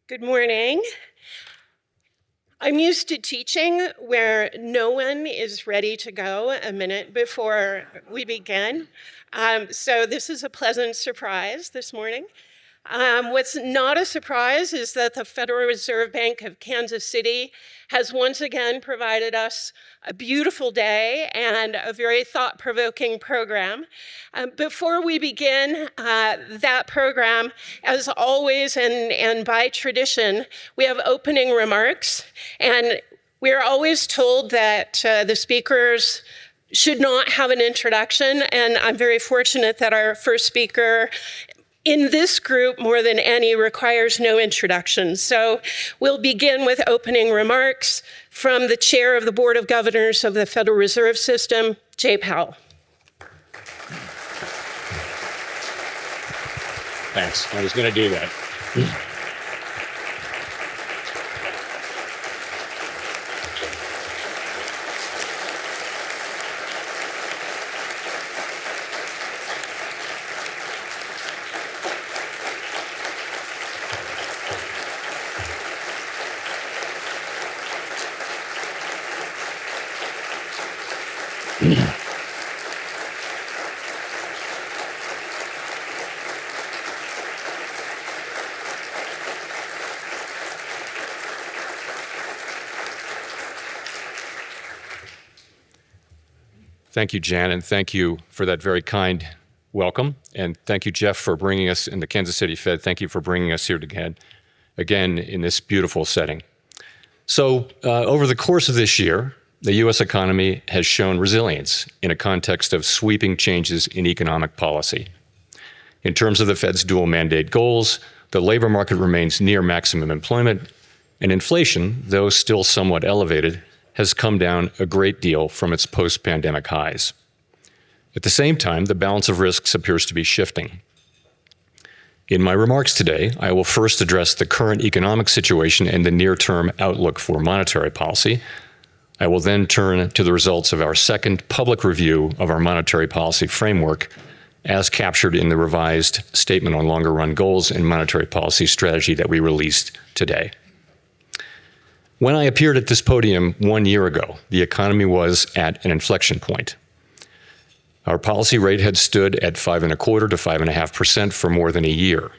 Good morning. I'm used to teaching where no one is ready to go a minute before we begin. So this is a pleasant surprise this morning. What's not a surprise is that the Federal Reserve Bank of Kansas City has once again provided us a beautiful day and a very thought-provoking program. Before we begin that program, as always and by tradition, we have opening remarks. And we're always told that the speakers should not have an introduction. And I'm very fortunate that our first speaker in this group, more than any, requires no introduction. So we'll begin with opening remarks from the chair of the Board of Governors of the Federal Reserve System, Jay Powell. Thanks. I was going to do that. Thank you, Jan, and thank you for that very kind welcome. And thank you, Jeff, for bringing us in the Kansas City Fed. Thank you for bringing us here again in this beautiful setting. So over the course of this year, the U.S. economy has shown resilience in a context of sweeping changes in economic policy. In terms of the Fed's dual mandate goals, the labor market remains near maximum employment, and inflation, though still somewhat elevated, has come down a great deal from its post-pandemic highs. At the same time, the balance of risks appears to be shifting. In my remarks today, I will first address the current economic situation and the near-term outlook for monetary policy. I will then turn to the results of our second public review of our monetary policy framework, as captured in the revised Statement on Longer-Run Goals and Monetary Policy Strategy that we released today. When I appeared at this podium 1 year ago, the economy was at an inflection point. Our policy rate had stood at 5.25% to 5.5% for more than a year.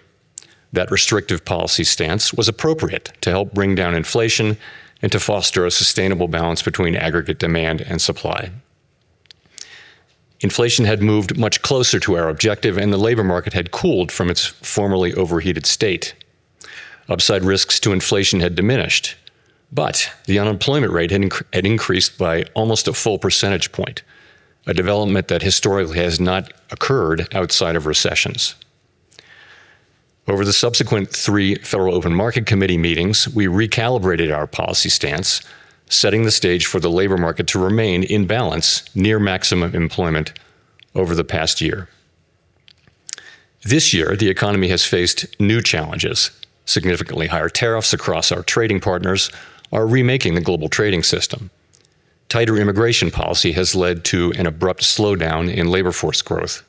That restrictive policy stance was appropriate to help bring down inflation and to foster a sustainable balance between aggregate demand and supply. Inflation had moved much closer to our objective, and the labor market had cooled from its formerly overheated state. Upside risks to inflation had diminished, but the unemployment rate had increased by almost a full percentage point, a development that historically has not occurred outside of recessions. Over the subsequent 3 Federal Open Market Committee meetings, we recalibrated our policy stance, setting the stage for the labor market to remain in balance near maximum employment over the past year. This year, the economy has faced new challenges. Significantly higher tariffs across our trading partners are remaking the global trading system. Tighter immigration policy has led to an abrupt slowdown in labor force growth.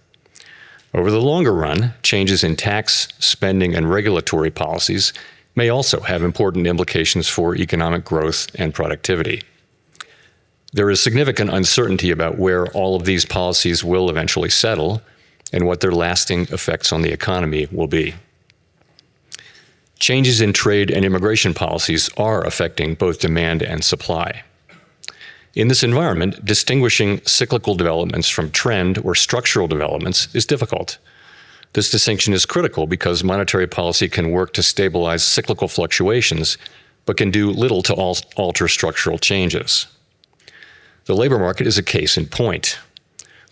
Over the longer run, changes in tax, spending, and regulatory policies may also have important implications for economic growth and productivity. There is significant uncertainty about where all of these policies will eventually settle and what their lasting effects on the economy will be. Changes in trade and immigration policies are affecting both demand and supply. In this environment, distinguishing cyclical developments from trend or structural developments is difficult. This distinction is critical because monetary policy can work to stabilize cyclical fluctuations, but can do little to alter structural changes. The labor market is a case in point.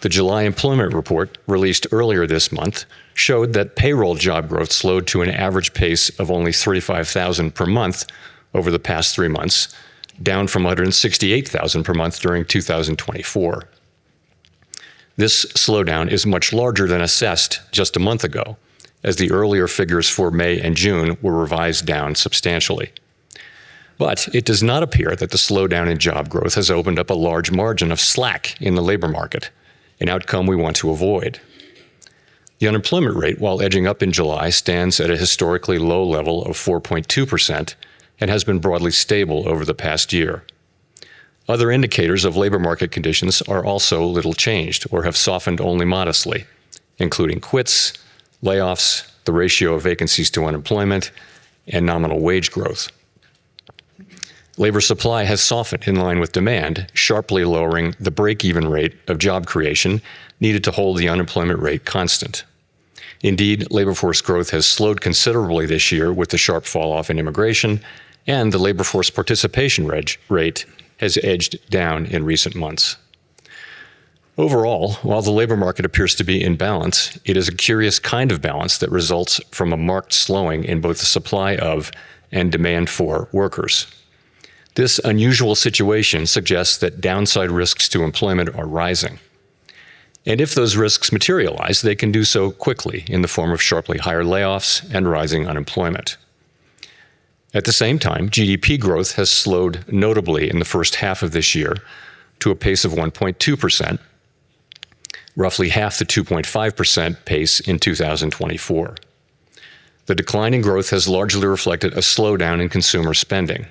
The July employment report, released earlier this month, showed that payroll job growth slowed to an average pace of only 35,000 per month over the past 3 months, down from 168,000 per month during 2024. This slowdown is much larger than assessed just a month ago, as the earlier figures for May and June were revised down substantially. But it does not appear that the slowdown in job growth has opened up a large margin of slack in the labor market, an outcome we want to avoid. The unemployment rate, while edging up in July, stands at a historically low level of 4.2% and has been broadly stable over the past year. Other indicators of labor market conditions are also little changed or have softened only modestly, including quits, layoffs, the ratio of vacancies to unemployment, and nominal wage growth. Labor supply has softened in line with demand, sharply lowering the break-even rate of job creation needed to hold the unemployment rate constant. Indeed, labor force growth has slowed considerably this year with the sharp fall-off in immigration, and the labor force participation rate has edged down in recent months. Overall, while the labor market appears to be in balance, it is a curious kind of balance that results from a marked slowing in both the supply of and demand for workers. This unusual situation suggests that downside risks to employment are rising. And if those risks materialize, they can do so quickly in the form of sharply higher layoffs and rising unemployment. At the same time, GDP growth has slowed notably in the first half of this year to a pace of 1.2%, roughly half the 2.5% pace in 2024. The decline in growth has largely reflected a slowdown in consumer spending.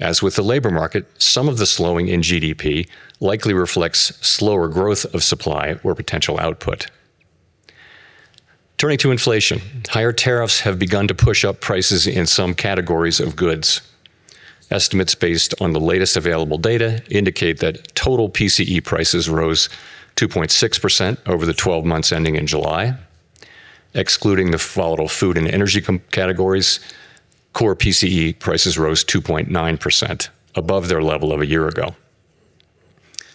As with the labor market, some of the slowing in GDP likely reflects slower growth of supply or potential output. Turning to inflation, higher tariffs have begun to push up prices in some categories of goods. Estimates based on the latest available data indicate that total PCE prices rose 2.6% over the 12 months ending in July. Excluding the volatile food and energy categories, core PCE prices rose 2.9%, above their level of a year ago.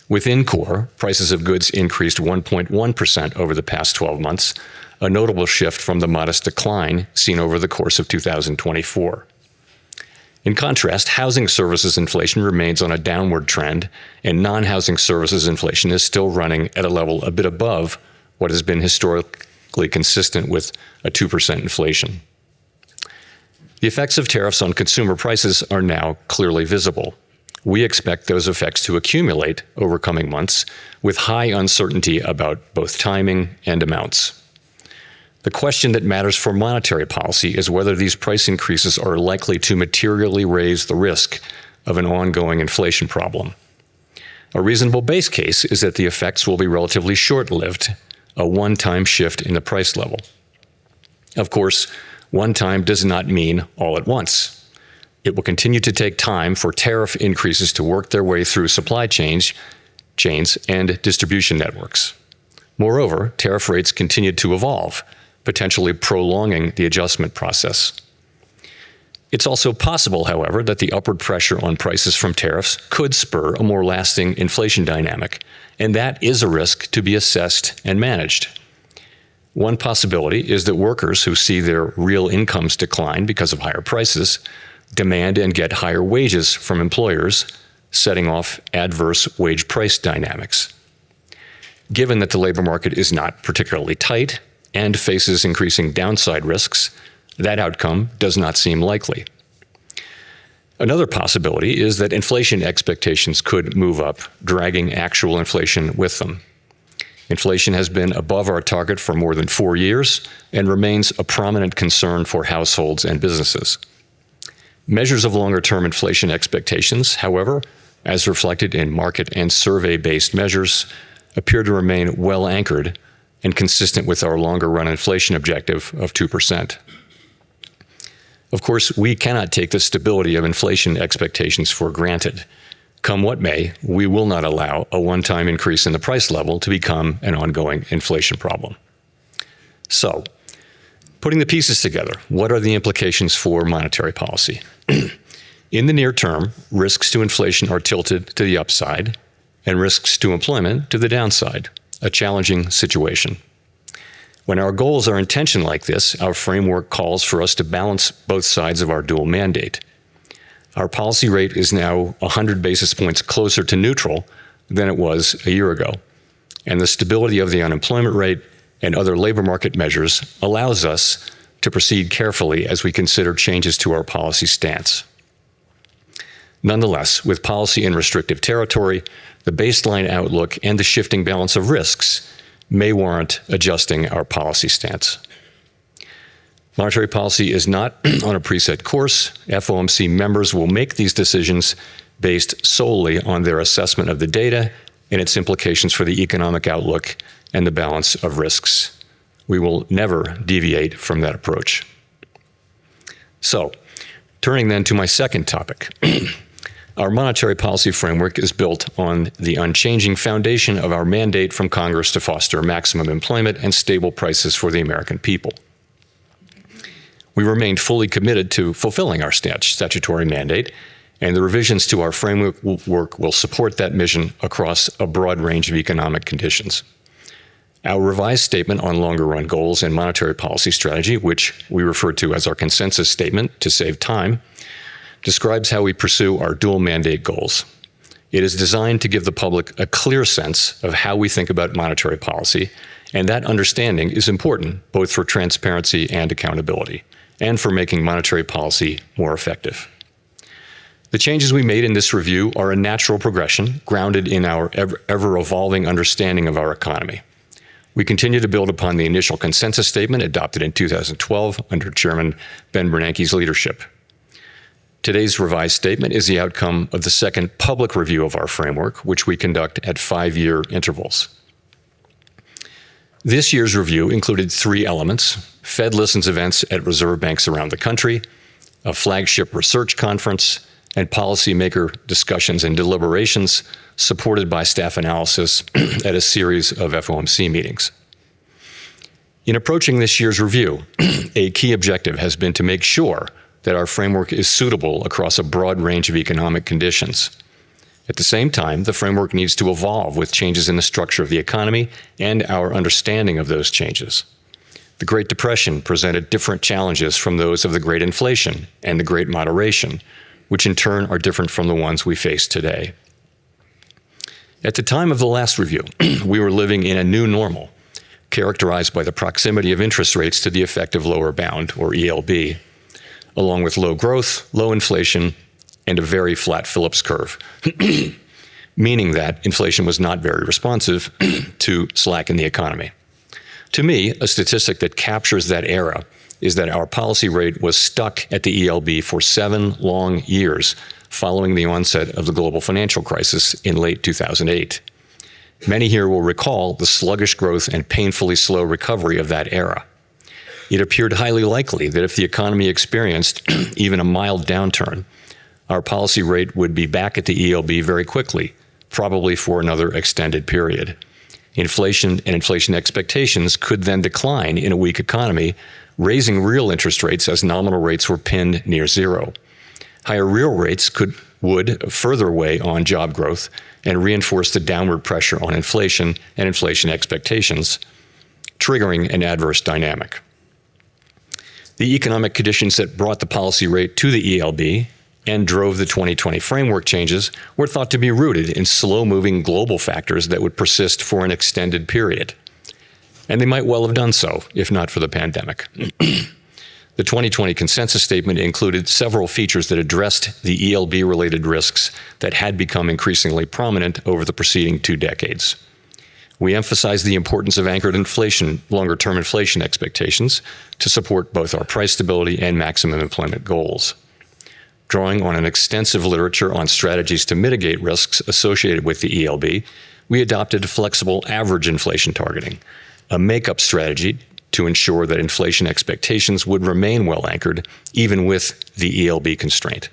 Within core, prices of goods increased 1.1% over the past 12 months, a notable shift from the modest decline seen over the course of 2024. In contrast, housing services inflation remains on a downward trend, and non-housing services inflation is still running at a level a bit above what has been historically consistent with a 2% inflation. The effects of tariffs on consumer prices are now clearly visible. We expect those effects to accumulate over coming months with high uncertainty about both timing and amounts. The question that matters for monetary policy is whether these price increases are likely to materially raise the risk of an ongoing inflation problem. A reasonable base case is that the effects will be relatively short-lived, a one-time shift in the price level. Of course, one time does not mean all at once. It will continue to take time for tariff increases to work their way through supply chains and distribution networks. Moreover, tariff rates continue to evolve, potentially prolonging the adjustment process. It's also possible, however, that the upward pressure on prices from tariffs could spur a more lasting inflation dynamic, and that is a risk to be assessed and managed. One possibility is that workers who see their real incomes decline because of higher prices demand and get higher wages from employers, setting off adverse wage price dynamics. Given that the labor market is not particularly tight and faces increasing downside risks, that outcome does not seem likely. Another possibility is that inflation expectations could move up, dragging actual inflation with them. Inflation has been above our target for more than 4 years and remains a prominent concern for households and businesses. Measures of longer-term inflation expectations, however, as reflected in market and survey-based measures, appear to remain well anchored and consistent with our longer-run inflation objective of 2%. Of course, we cannot take the stability of inflation expectations for granted. Come what may, we will not allow a one-time increase in the price level to become an ongoing inflation problem. So, putting the pieces together, what are the implications for monetary policy? In the near term, risks to inflation are tilted to the upside and risks to employment to the downside, a challenging situation. When our goals are in tension like this, our framework calls for us to balance both sides of our dual mandate. Our policy rate is now 100 basis points closer to neutral than it was a year ago, and the stability of the unemployment rate and other labor market measures allows us to proceed carefully as we consider changes to our policy stance. Nonetheless, with policy in restrictive territory, the baseline outlook, and the shifting balance of risks, may warrant adjusting our policy stance. Monetary policy is not on a preset course. FOMC members will make these decisions based solely on their assessment of the data and its implications for the economic outlook and the balance of risks. We will never deviate from that approach. So, turning then to my second topic. Our monetary policy framework is built on the unchanging foundation of our mandate from Congress to foster maximum employment and stable prices for the American people. We remain fully committed to fulfilling our statutory mandate, and the revisions to our framework will support that mission across a broad range of economic conditions. Our revised statement on longer-run goals and monetary policy strategy, which we refer to as our consensus statement to save time, describes how we pursue our dual mandate goals. It is designed to give the public a clear sense of how we think about monetary policy, and that understanding is important both for transparency and accountability, and for making monetary policy more effective. The changes we made in this review are a natural progression grounded in our ever-evolving understanding of our economy. We continue to build upon the initial consensus statement adopted in 2012 under Chairman Ben Bernanke's leadership. Today's revised statement is the outcome of the second public review of our framework, which we conduct at 5-year intervals. This year's review included 3 elements: Fed Listens events at reserve banks around the country, a flagship research conference, and policymaker discussions and deliberations supported by staff analysis at a series of FOMC meetings. In approaching this year's review, a key objective has been to make sure that our framework is suitable across a broad range of economic conditions. At the same time, the framework needs to evolve with changes in the structure of the economy and our understanding of those changes. The Great Depression presented different challenges from those of the Great Inflation and the Great Moderation, which in turn are different from the ones we face today. At the time of the last review, we were living in a new normal, characterized by the proximity of interest rates to the effective lower bound, or ELB, along with low growth, low inflation, and a very flat Phillips curve, meaning that inflation was not very responsive to slack in the economy. To me, a statistic that captures that era is that our policy rate was stuck at the ELB for 7 long years following the onset of the global financial crisis in late 2008. Many here will recall the sluggish growth and painfully slow recovery of that era. It appeared highly likely that if the economy experienced even a mild downturn, our policy rate would be back at the ELB very quickly, probably for another extended period. Inflation and inflation expectations could then decline in a weak economy, raising real interest rates as nominal rates were pinned near zero. Higher real rates would further weigh on job growth and reinforce the downward pressure on inflation and inflation expectations, triggering an adverse dynamic. The economic conditions that brought the policy rate to the ELB and drove the 2020 framework changes were thought to be rooted in slow-moving global factors that would persist for an extended period. And they might well have done so, if not for the pandemic. The 2020 consensus statement included several features that addressed the ELB-related risks that had become increasingly prominent over the preceding 2 decades. We emphasized the importance of anchored inflation, longer-term inflation expectations to support both our price stability and maximum employment goals. Drawing on an extensive literature on strategies to mitigate risks associated with the ELB, we adopted flexible average inflation targeting, a make-up strategy to ensure that inflation expectations would remain well anchored, even with the ELB constraint.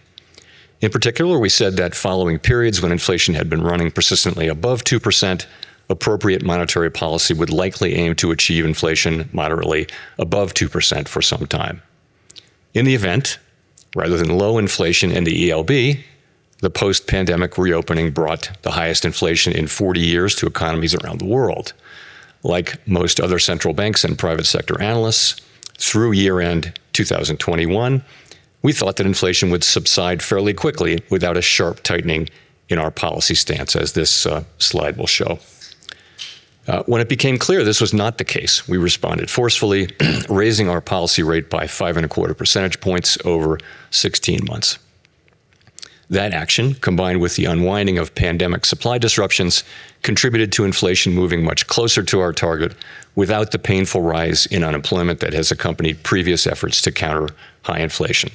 In particular, we said that following periods when inflation had been running persistently above 2%, appropriate monetary policy would likely aim to achieve inflation moderately above 2% for some time. In the event, rather than low inflation in the ELB, the post-pandemic reopening brought the highest inflation in 40 years to economies around the world. Like most other central banks and private sector analysts, through year-end 2021, we thought that inflation would subside fairly quickly without a sharp tightening in our policy stance, as this slide will show. When it became clear this was not the case, we responded forcefully, raising our policy rate by 5.25 percentage points over 16 months. That action, combined with the unwinding of pandemic supply disruptions, contributed to inflation moving much closer to our target without the painful rise in unemployment that has accompanied previous efforts to counter high inflation.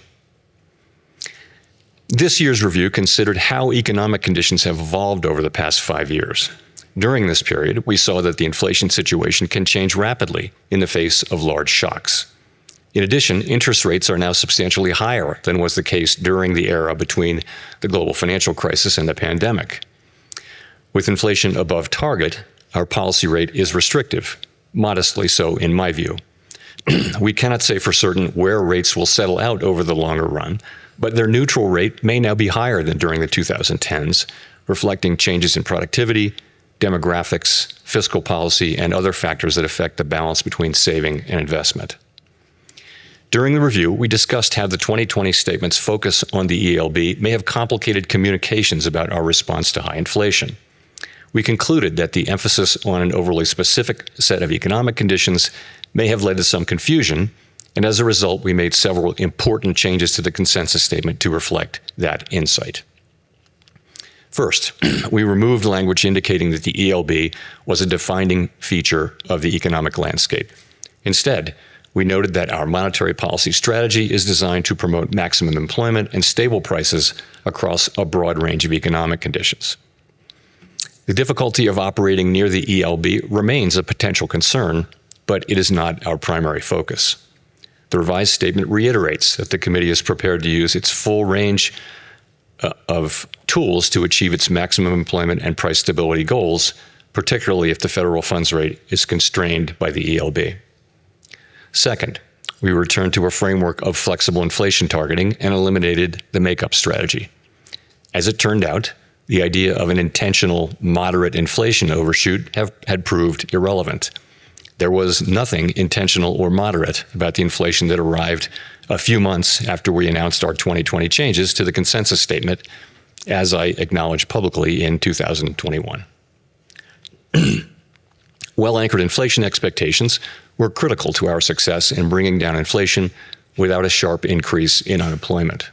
This year's review considered how economic conditions have evolved over the past 5 years. During this period, we saw that the inflation situation can change rapidly in the face of large shocks. In addition, interest rates are now substantially higher than was the case during the era between the global financial crisis and the pandemic. With inflation above target, our policy rate is restrictive, modestly so in my view. We cannot say for certain where rates will settle out over the longer run, but their neutral rate may now be higher than during the 2010s, reflecting changes in productivity, demographics, fiscal policy, and other factors that affect the balance between saving and investment. During the review, we discussed how the 2020 statement's focus on the ELB may have complicated communications about our response to high inflation. We concluded that the emphasis on an overly specific set of economic conditions may have led to some confusion, and as a result, we made several important changes to the consensus statement to reflect that insight. First, we removed language indicating that the ELB was a defining feature of the economic landscape. Instead, we noted that our monetary policy strategy is designed to promote maximum employment and stable prices across a broad range of economic conditions. The difficulty of operating near the ELB remains a potential concern, but it is not our primary focus. The revised statement reiterates that the committee is prepared to use its full range of tools to achieve its maximum employment and price stability goals, particularly if the federal funds rate is constrained by the ELB. Second, we returned to a framework of flexible inflation targeting and eliminated the makeup strategy. As it turned out, the idea of an intentional moderate inflation overshoot had proved irrelevant. There was nothing intentional or moderate about the inflation that arrived a few months after we announced our 2020 changes to the consensus statement, as I acknowledged publicly in 2021. Well-anchored inflation expectations were critical to our success in bringing down inflation without a sharp increase in unemployment.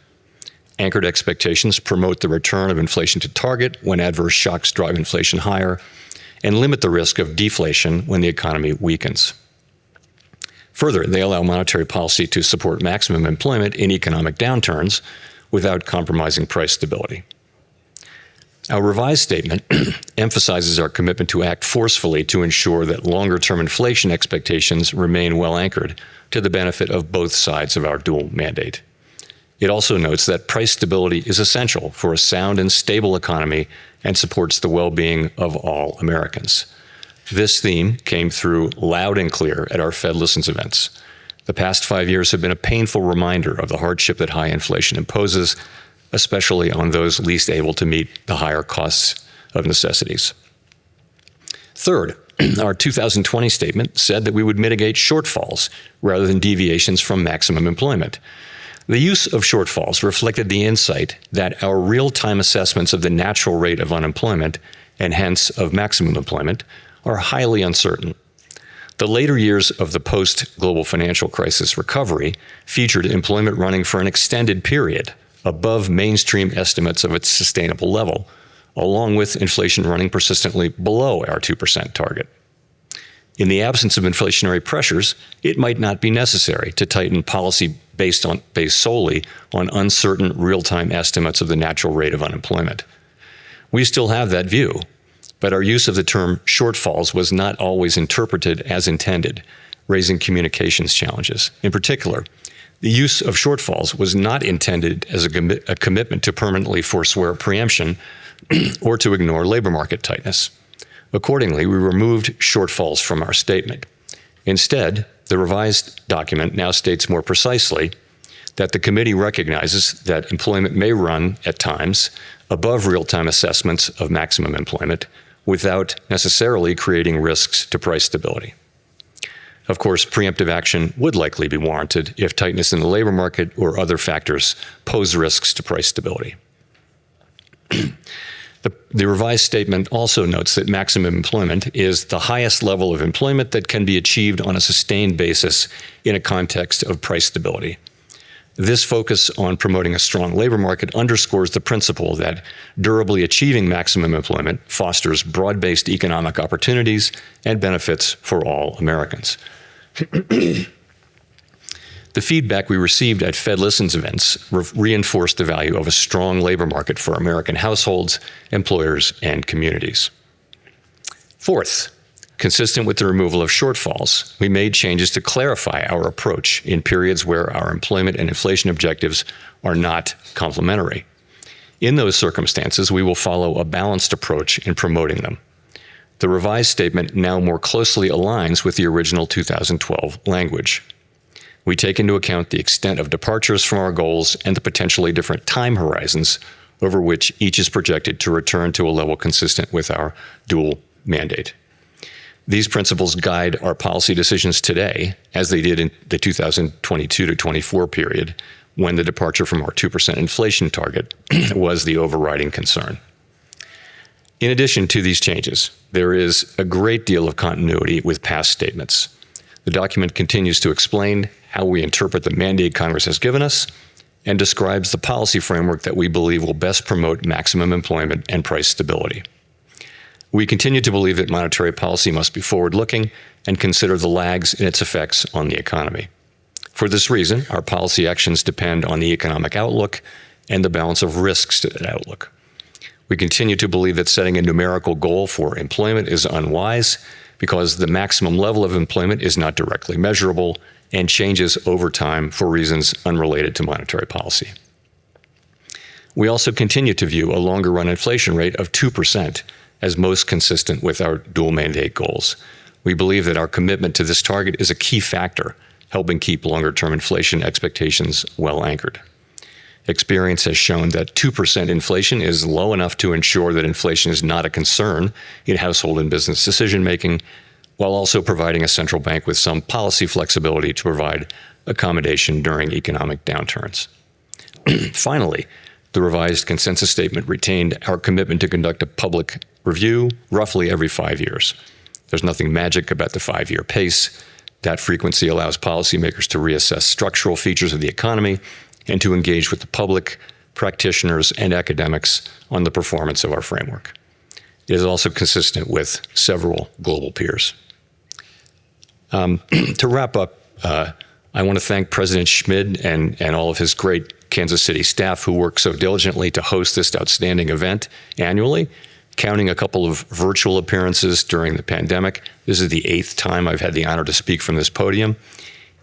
Anchored expectations promote the return of inflation to target when adverse shocks drive inflation higher and limit the risk of deflation when the economy weakens. Further, they allow monetary policy to support maximum employment in economic downturns without compromising price stability. Our revised statement emphasizes our commitment to act forcefully to ensure that longer-term inflation expectations remain well anchored to the benefit of both sides of our dual mandate. It also notes that price stability is essential for a sound and stable economy and supports the well-being of all Americans. This theme came through loud and clear at our Fed Listens events. The past 5 years have been a painful reminder of the hardship that high inflation imposes, especially on those least able to meet the higher costs of necessities. Third, our 2020 statement said that we would mitigate shortfalls rather than deviations from maximum employment. The use of shortfalls reflected the insight that our real-time assessments of the natural rate of unemployment, and hence of maximum employment, are highly uncertain. The later years of the post-global financial crisis recovery featured employment running for an extended period above mainstream estimates of its sustainable level, along with inflation running persistently below our 2% target. In the absence of inflationary pressures, it might not be necessary to tighten policy based solely on uncertain real-time estimates of the natural rate of unemployment. We still have that view, but our use of the term shortfalls was not always interpreted as intended, raising communications challenges. In particular, the use of shortfalls was not intended as a commitment to permanently forswear preemption or to ignore labor market tightness. Accordingly, we removed shortfalls from our statement. Instead, the revised document now states more precisely that the committee recognizes that employment may run at times above real-time assessments of maximum employment without necessarily creating risks to price stability. Of course, preemptive action would likely be warranted if tightness in the labor market or other factors pose risks to price stability. The revised statement also notes that maximum employment is the highest level of employment that can be achieved on a sustained basis in a context of price stability. This focus on promoting a strong labor market underscores the principle that durably achieving maximum employment fosters broad-based economic opportunities and benefits for all Americans. The feedback we received at Fed Listens events reinforced the value of a strong labor market for American households, employers, and communities. Fourth, consistent with the removal of shortfalls, we made changes to clarify our approach in periods where our employment and inflation objectives are not complementary. In those circumstances, we will follow a balanced approach in promoting them. The revised statement now more closely aligns with the original 2012 language. We take into account the extent of departures from our goals and the potentially different time horizons over which each is projected to return to a level consistent with our dual mandate. These principles guide our policy decisions today, as they did in the 2022 to 24 period, when the departure from our 2% inflation target was the overriding concern. In addition to these changes, there is a great deal of continuity with past statements. The document continues to explain how we interpret the mandate Congress has given us and describes the policy framework that we believe will best promote maximum employment and price stability. We continue to believe that monetary policy must be forward-looking and consider the lags in its effects on the economy. For this reason, our policy actions depend on the economic outlook and the balance of risks to that outlook. We continue to believe that setting a numerical goal for employment is unwise because the maximum level of employment is not directly measurable and changes over time for reasons unrelated to monetary policy. We also continue to view a longer-run inflation rate of 2% as most consistent with our dual mandate goals. We believe that our commitment to this target is a key factor, helping keep longer-term inflation expectations well anchored. Experience has shown that 2% inflation is low enough to ensure that inflation is not a concern in household and business decision-making, while also providing a central bank with some policy flexibility to provide accommodation during economic downturns. Finally, the revised consensus statement retained our commitment to conduct a public review roughly every 5 years. There's nothing magic about the 5-year pace. That frequency allows policymakers to reassess structural features of the economy and to engage with the public, practitioners, and academics on the performance of our framework. It is also consistent with several global peers. To wrap up, I want to thank President Schmid and all of his great Kansas City staff who work so diligently to host this outstanding event annually, counting a couple of virtual appearances during the pandemic. This is the 8th time I've had the honor to speak from this podium.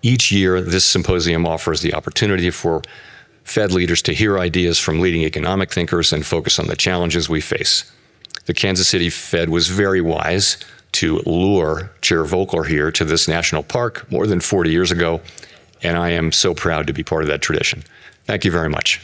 Each year, this symposium offers the opportunity for Fed leaders to hear ideas from leading economic thinkers and focus on the challenges we face. The Kansas City Fed was very wise to lure Chair Volcker here to this national park more than 40 years ago, and I am so proud to be part of that tradition. Thank you very much.